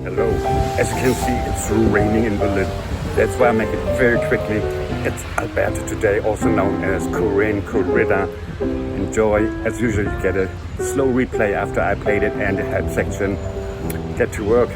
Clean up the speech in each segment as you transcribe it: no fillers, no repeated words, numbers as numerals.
Hello. As you can see, it's raining in Berlin. That's why I make it very quickly. It's Alberta today, also known as Korean Corrida. Enjoy. As usual, you get a slow replay after I played it and the help section. Get to work.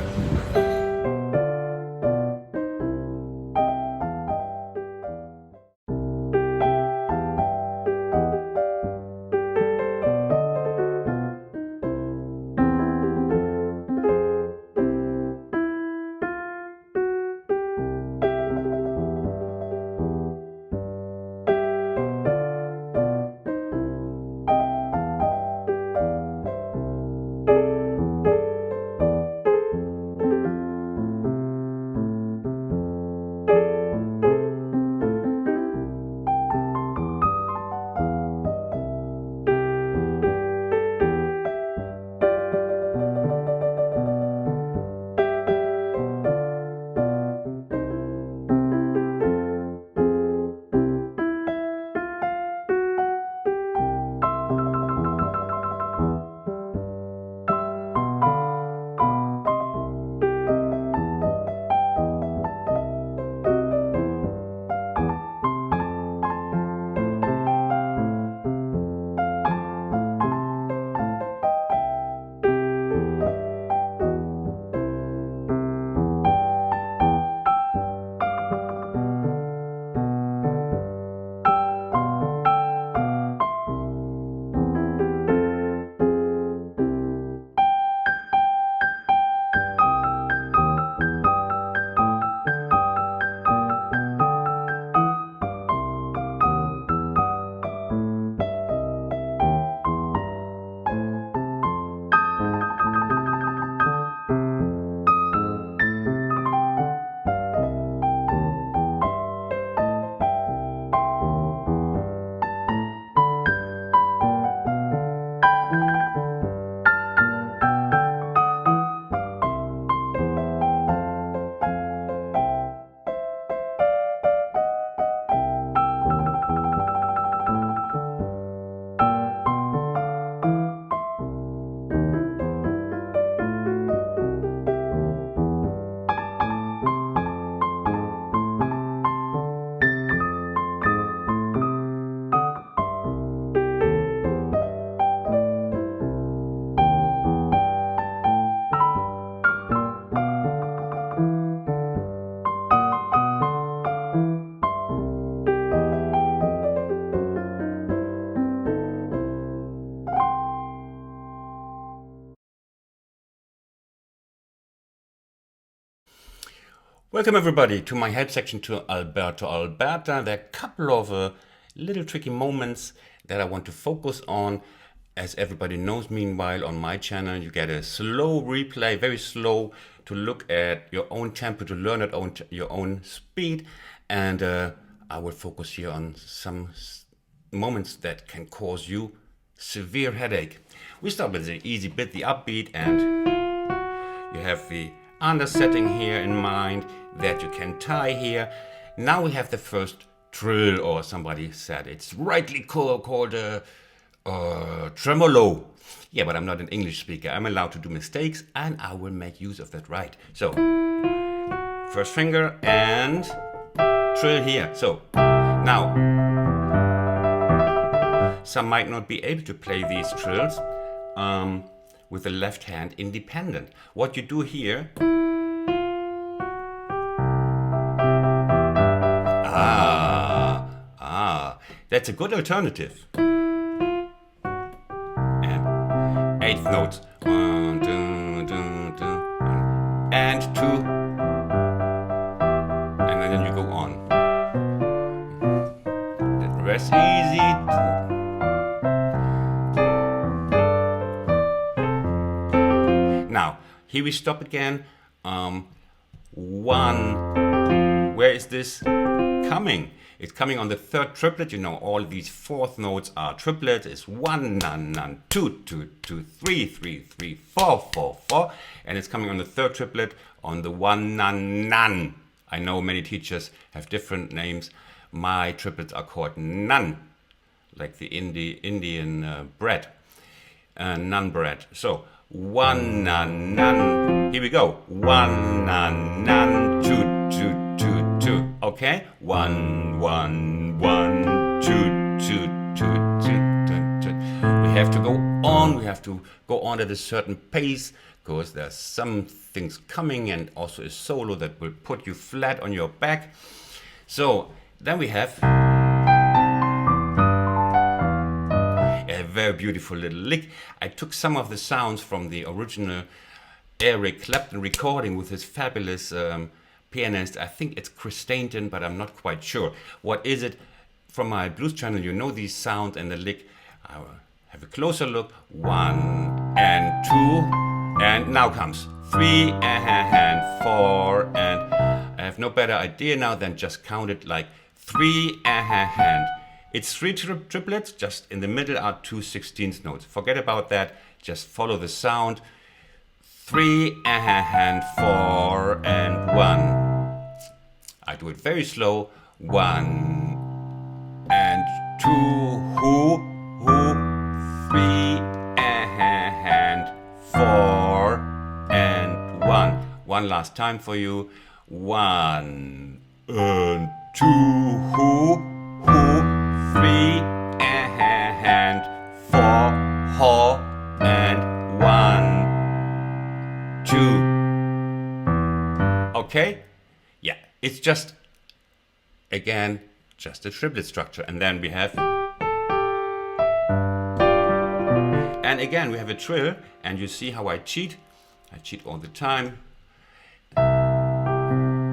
Welcome everybody to my help section to Alberta. There are a couple of little tricky moments that I want to focus on. As everybody knows, meanwhile, on my channel, you get a slow replay, very slow, to look at your own tempo, to learn at your own speed. And I will focus here on some moments that can cause you severe headache. We start with the easy bit, the upbeat, and you have the undersetting here in mind that you can tie here. Now we have the first trill, or somebody said it's rightly called a tremolo. Yeah, but I'm not an English speaker. I'm allowed to do mistakes, and I will make use of that right. So, first finger and trill here. So, now, some might not be able to play these trills with the left hand independent. What you do here, that's a good alternative. And eighth notes, 1, 2, 2, 2, and 2, and then you go on. That rest easy. Now, here we stop again. 1. Where is this coming? It's coming on the third triplet. You know, all these fourth notes are triplets. It's 1, nan, nan, 2, 2, 2, 3, 3, 3, 4, 4, 4. And it's coming on the third triplet on the 1, nan, nan. I know many teachers have different names. My triplets are called nan, like the Indian bread. Naan bread. So 1, nan, nan. Here we go. 1, nan, nan, 2, 2, 2, 2. Okay? 1, 1, 1, 2, 2, 2, 2, 2. We have to go on. We have to go on at a certain pace because there's some things coming and also a solo that will put you flat on your back. So then we have a very beautiful little lick. I took some of the sounds from the original Eric Clapton recording with his fabulous pianist. I think it's Chris Stainton, but I'm not quite sure. What is it? From my blues channel, you know these sounds and the lick. I will have a closer look. 1 and 2, and now comes 3 and 4, and I have no better idea now than just count it like 3 and. It's 3 triplets, just in the middle are 2 16th notes. Forget about that, just follow the sound. 3 and 4 and 1. I do it very slow. 1 and 2, who, 3 and 4 and 1. One last time for you. 1 and 2, who, 3 and 4, ho, and 1, 2. Okay? Yeah, it's just, again, just a triplet structure. And then we have, and again, we have a trill, and you see how I cheat. I cheat all the time.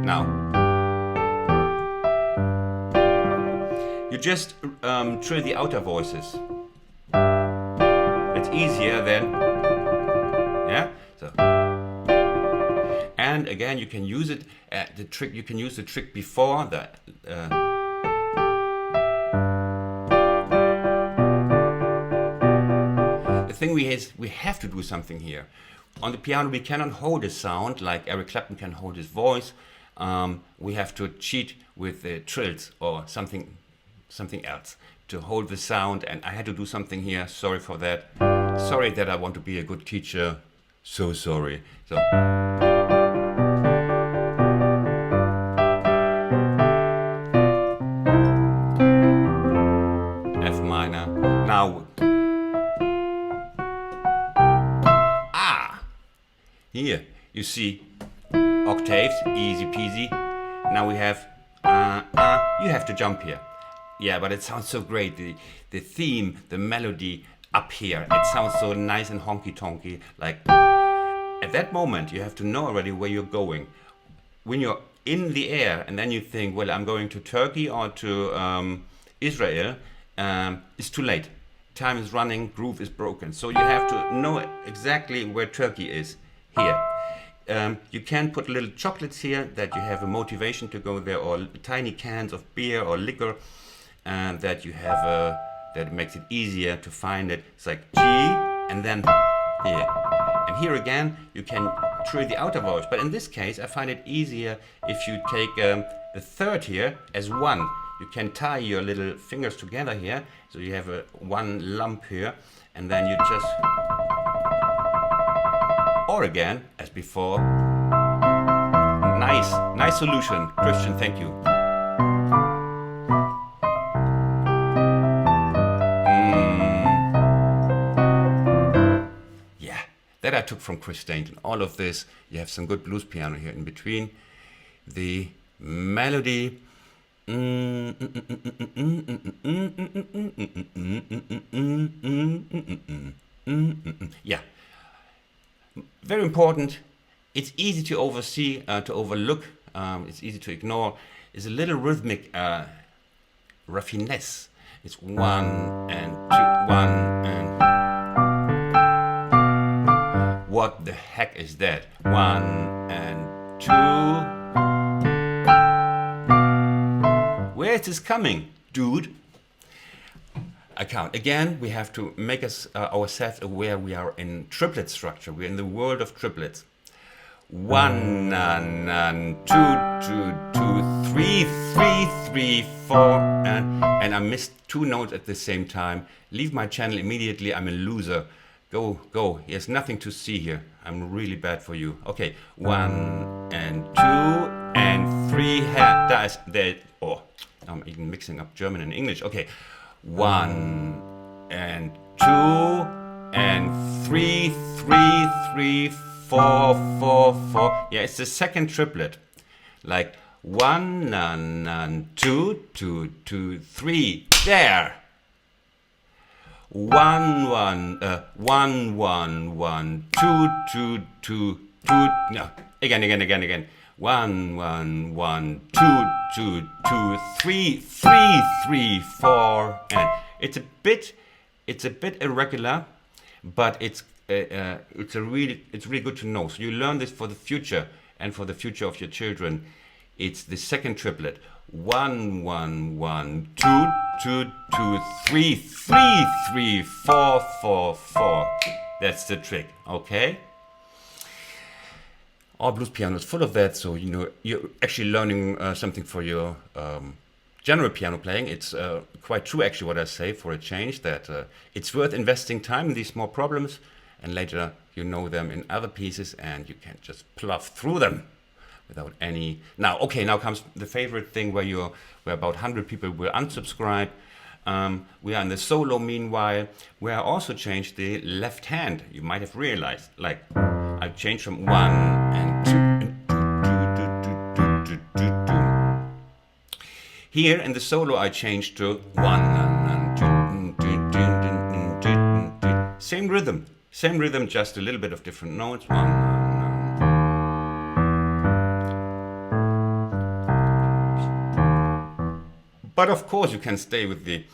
Now, you just trill the outer voices. It's easier than, yeah. So, and again, you can use it. The trick you can use the trick before the. The thing we have to do something here. On the piano, we cannot hold a sound like Eric Clapton can hold his voice. We have to cheat with the trills or something else to hold the sound, and I had to do something here. Sorry for that. Sorry that I want to be a good teacher. So sorry. So F minor. Now here you see octaves, easy peasy. Now we have you have to jump here. Yeah, but it sounds so great. The theme, the melody up here, it sounds so nice and honky-tonky. Like, at that moment, you have to know already where you're going. When you're in the air and then you think, well, I'm going to Turkey or to Israel, it's too late. Time is running, groove is broken. So you have to know exactly where Turkey is here. You can put little chocolates here that you have a motivation to go there, or tiny cans of beer or liquor. That you have that makes it easier to find it. It's like G and then here. And here again you can trill the outer voice, but in this case I find it easier if you take the third here as 1. You can tie your little fingers together here, so you have a 1 lump here, and then you just, or again as before. Nice solution, Christian, thank you. That I took from Chris Stainton. All of this, you have some good blues piano here in between. The melody. Yeah. Very important. It's easy to oversee, to overlook. It's easy to ignore. It's a little rhythmic raffinesse. It's 1 and 2, 1 and. What the heck is that? 1 and 2. Where is this coming, dude? I count. Again, we have to make ourselves aware we are in triplet structure. We're in the world of triplets. 1 and 2, 2, 2, 3, 3, 3, 4, and I missed 2 notes at the same time. Leave my channel immediately. I'm a loser. Go, go. There's nothing to see here. I'm really bad for you. Okay, 1 and 2 and 3. That's there. Oh, I'm even mixing up German and English. Okay, 1 and 2 and 3, 3, 3, 4, 4, 4. Yeah, it's the second triplet. Like 1 and 2, 2, 2, 3. There. 1, 1, 1, 1, 1, 2, 2, 2, 2. No, again. 1, 1, 1, 2, 2, 2, 3, 3, 3, 4. And it's a bit irregular, but it's really good to know. So you learn this for the future and for the future of your children. It's the second triplet. 1, 1, 1, 2, 2, 2, 3, 3, 3, 4, 4, 4. That's the trick, okay? All blues piano is full of that, so you know you're actually learning something for your general piano playing. It's quite true, actually, what I say for a change, that it's worth investing time in these small problems, and later you know them in other pieces, and you can just plough through them without any. Now comes the favorite thing where about 100 people will unsubscribe. We are in the solo meanwhile, where I also changed the left hand. You might have realized, like I changed from 1 and 2. Here in the solo I changed to 1 and 2. Same rhythm, just a little bit of different notes. 1. But of course you can stay with this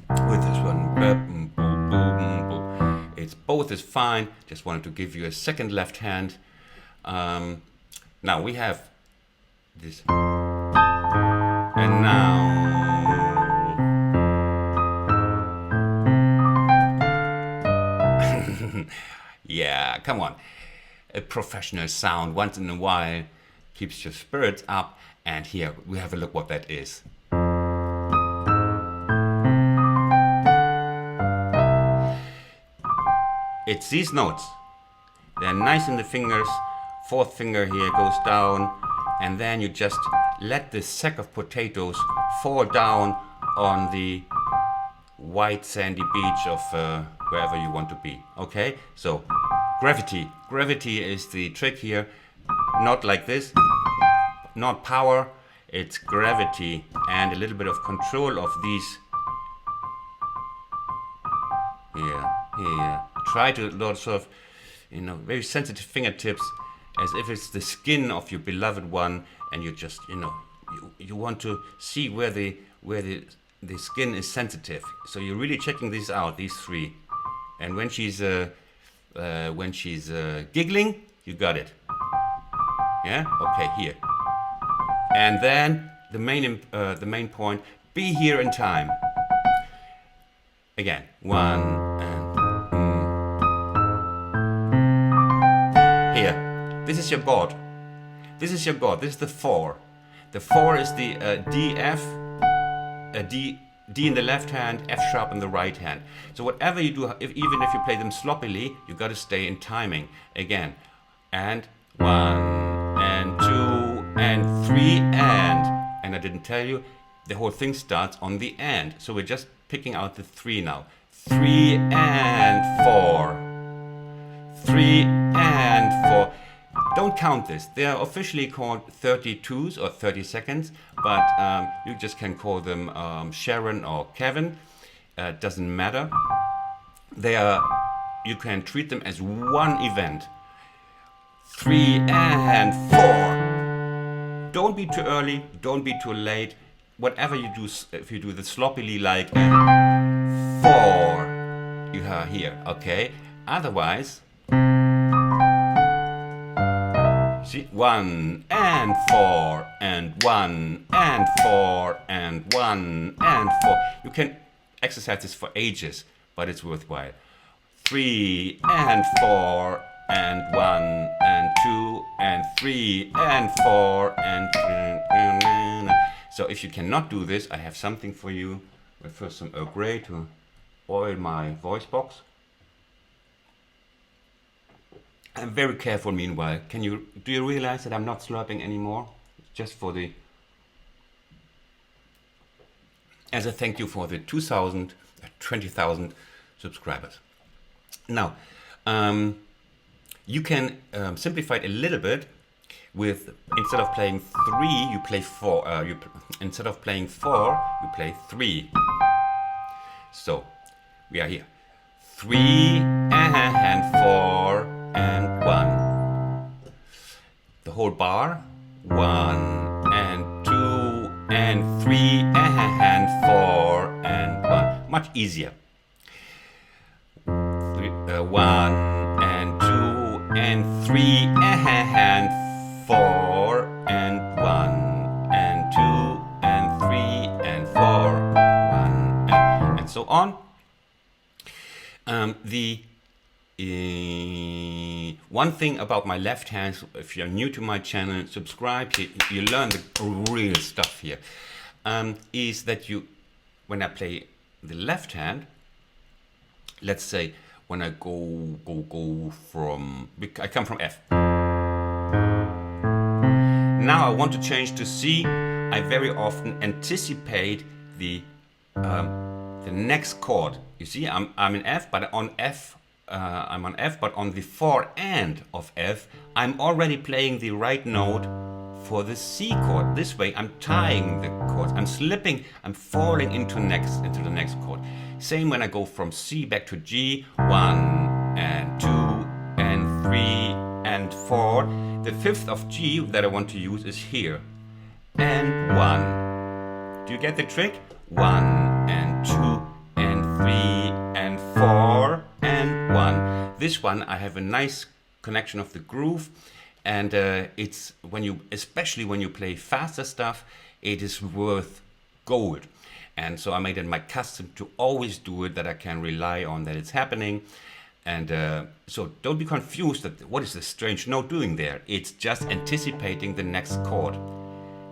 one. It's both is fine. Just wanted to give you a second left hand. Now we have this, and now yeah, come on. A professional sound once in a while keeps your spirits up. And here we have a look what that is. It's these notes. They're nice in the fingers. Fourth finger here goes down, and then you just let this sack of potatoes fall down on the white sandy beach of wherever you want to be. Okay, so gravity is the trick here. Not like this, not power, it's gravity and a little bit of control of these. Here. Try to sort of, very sensitive fingertips, as if it's the skin of your beloved one, and you just, you want to see where the skin is sensitive. So you're really checking these out, these three, and when she's giggling, you got it. Yeah. Okay. Here, and then the main point: be here in time. Again, 1 and here. This is your board. This is the 4. The 4 is the D F, D in the left hand, F sharp in the right hand. So whatever you do, even if you play them sloppily, you got to stay in timing. Again, and 1 and 2 and 3 and I didn't tell you, the whole thing starts on the and. So we're just picking out the 3 now. 3 and 4. 3 and 4. Don't count this. They are officially called 32s or 30 seconds, but you just can call them Sharon or Kevin. Doesn't matter. You can treat them as one event. 3 and 4. Don't be too early. Don't be too late. Whatever you do, if you do the sloppily like 4, you are here, okay? Otherwise, see, 1 and 4 and 1 and 4 and 1 and 4. You can exercise this for ages, but it's worthwhile. 3 and 4 and 1 and 2 and 3 and 4 and 3. So if you cannot do this, I have something for you. But first some Earl Grey to oil my voice box. I'm very careful meanwhile. Do you realize that I'm not slurping anymore? Just for the, as a thank you for the 20,000 subscribers. Now, you can simplify it a little bit with, instead of playing 3, you play 4. Instead of playing 4, you play 3. So, we are here. 3 and 4 and 1. The whole bar. 1 and 2 and 3 and 4 and 1. Much easier. 1 and 2 and 3 and 4 and 1 and 2 and 3 and 4, 1 and so on. One thing about my left hand, if you're new to my channel, subscribe, you learn the real stuff here, is that when I play the left hand, let's say when I go from, I come from F. Now I want to change to C. I very often anticipate the next chord. You see, I'm in F, but on F, I'm on F, but on the 4 and of F, I'm already playing the right note for the C chord. This way, I'm tying the chords. I'm slipping. I'm falling into the next chord. Same when I go from C back to G. 1 and 2 and 3 and 4. The 5th of G that I want to use is here. And 1. Do you get the trick? 1 and 2 and 3 and 4 and 1. This one I have a nice connection of the groove, and it's especially when you play faster stuff, it is worth gold. And so I made it my custom to always do it, that I can rely on that it's happening. And so don't be confused that what is this strange note doing there? It's just anticipating the next chord.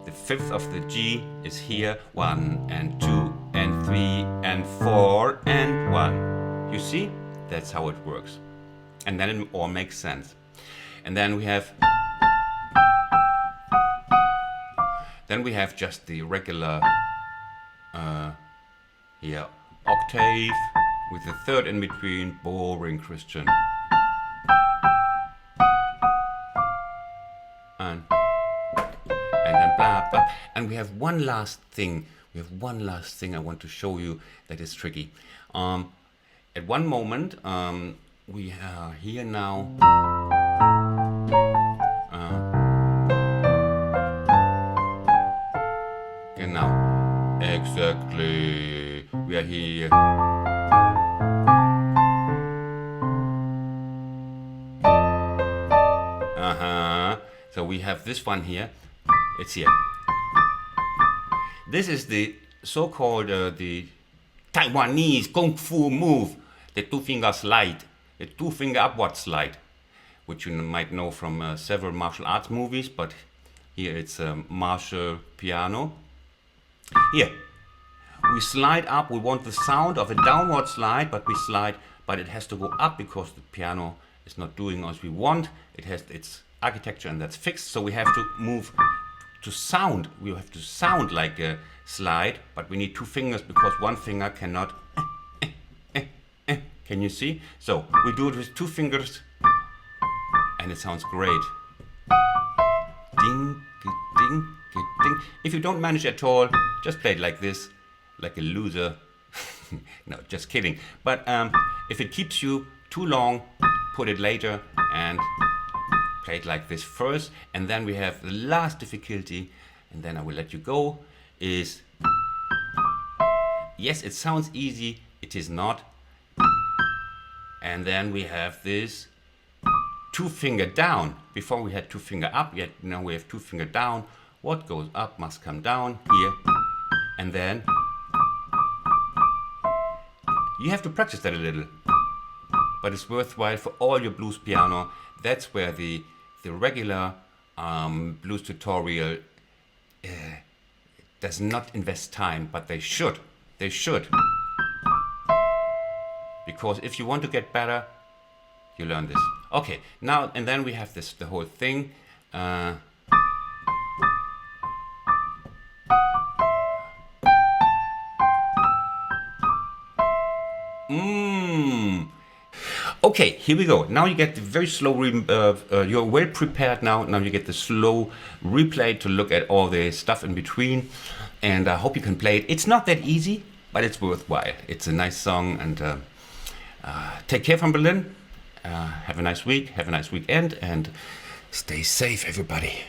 The 5th of the G is here, 1 and 2 and 3 and 4 and 1. You see? That's how it works. And then it all makes sense. And then we have just the regular here octave with the 3rd in between, boring Christian. And then blah blah. And we have one last thing. I want to show you that is tricky. At one moment, we are here now. Genau. Exactly. We are here. So we have this one here. It's here. This is the so-called the Taiwanese kung fu move, the 2-finger slide, the 2-finger upward slide, which you might know from several martial arts movies, but here it's a martial piano. Here, we slide up. We want the sound of a downward slide, but it has to go up because the piano is not doing as we want. It has its architecture, and that's fixed. So we have to move to sound. We have to sound like a slide, but we need 2 fingers because 1 finger cannot. Can you see? So we do it with 2 fingers, and it sounds great. Ding, ding, ding. If you don't manage at all, just play it like this, like a loser. No, just kidding. But if it keeps you too long, put it later and play it like this first. And then we have the last difficulty, and then I will let you go, is, yes, it sounds easy, it is not. And then we have this 2-finger down. Before we had 2-finger up, yet now we have 2-finger down. What goes up must come down here. And then you have to practice that a little, but it's worthwhile for all your blues piano. That's where the regular blues tutorial does not invest time, but they should. They should. Because if you want to get better, You learn this. Okay, now and then we have this, the whole thing. Okay, here we go. Now you get the very slow, you're well prepared now. Now you get the slow replay to look at all the stuff in between. And I hope you can play it. It's not that easy, but it's worthwhile. It's a nice song. And take care from Berlin. Have a nice week. Have a nice weekend. And stay safe, everybody.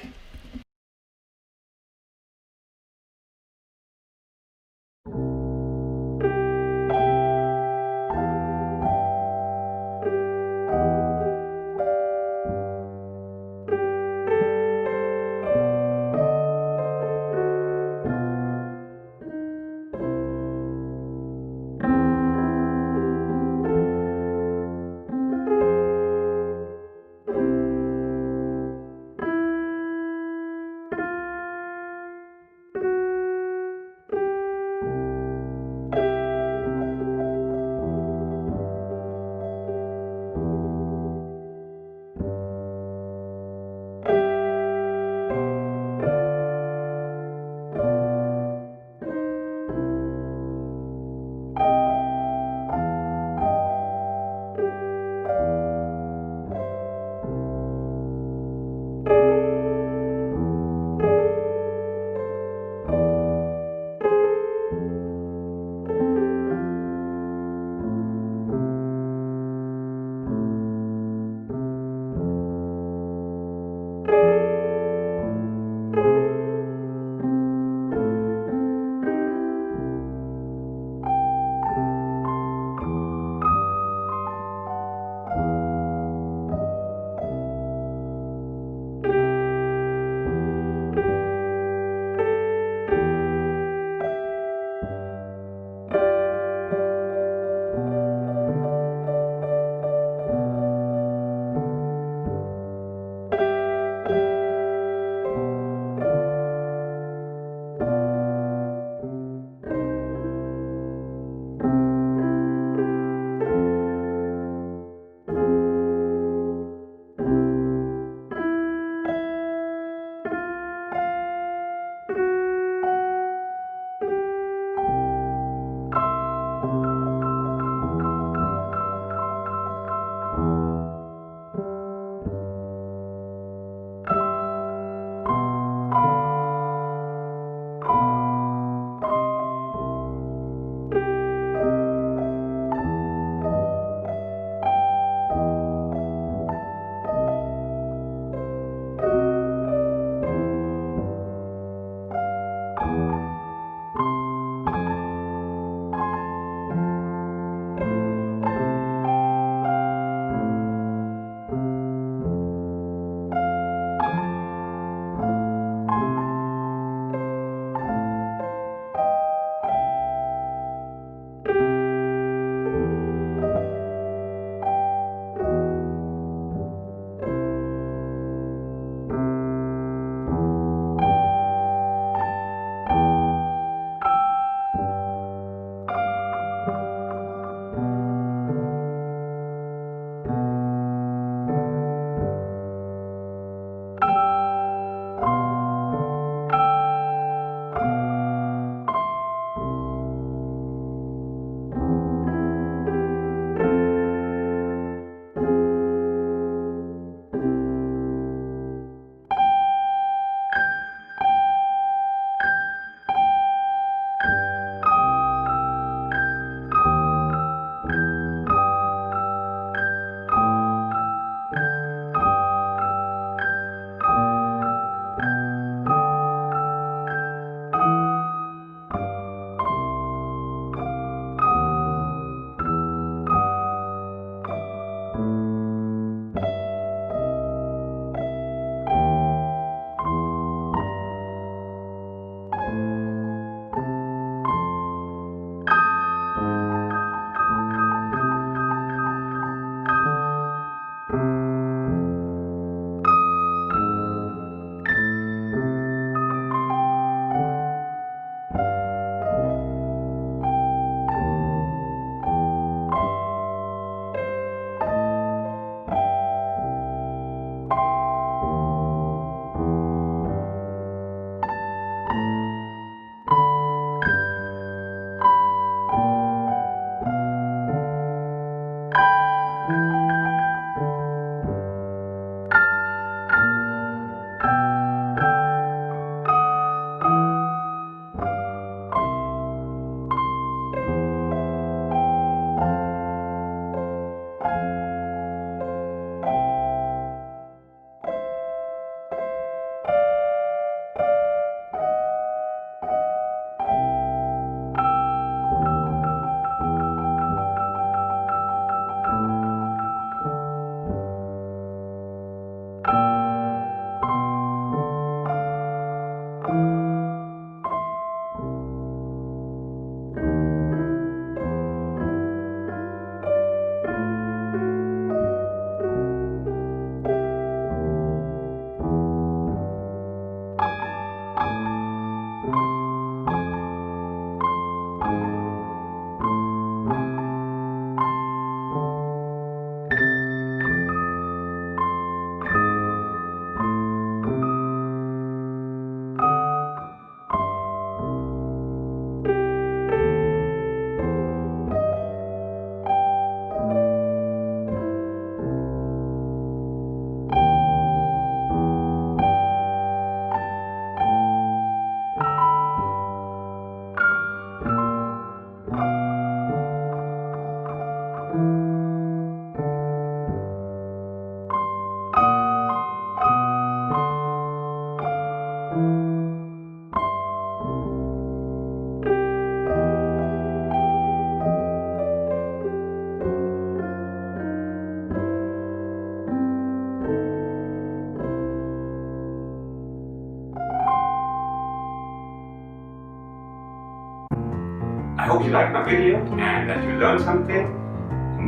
I hope you liked my video and that you learned something.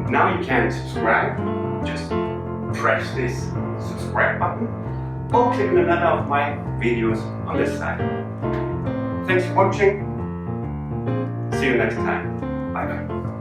Now you can subscribe. Just press this subscribe button or click on another of my videos on this side. Thanks for watching. See you next time. Bye bye.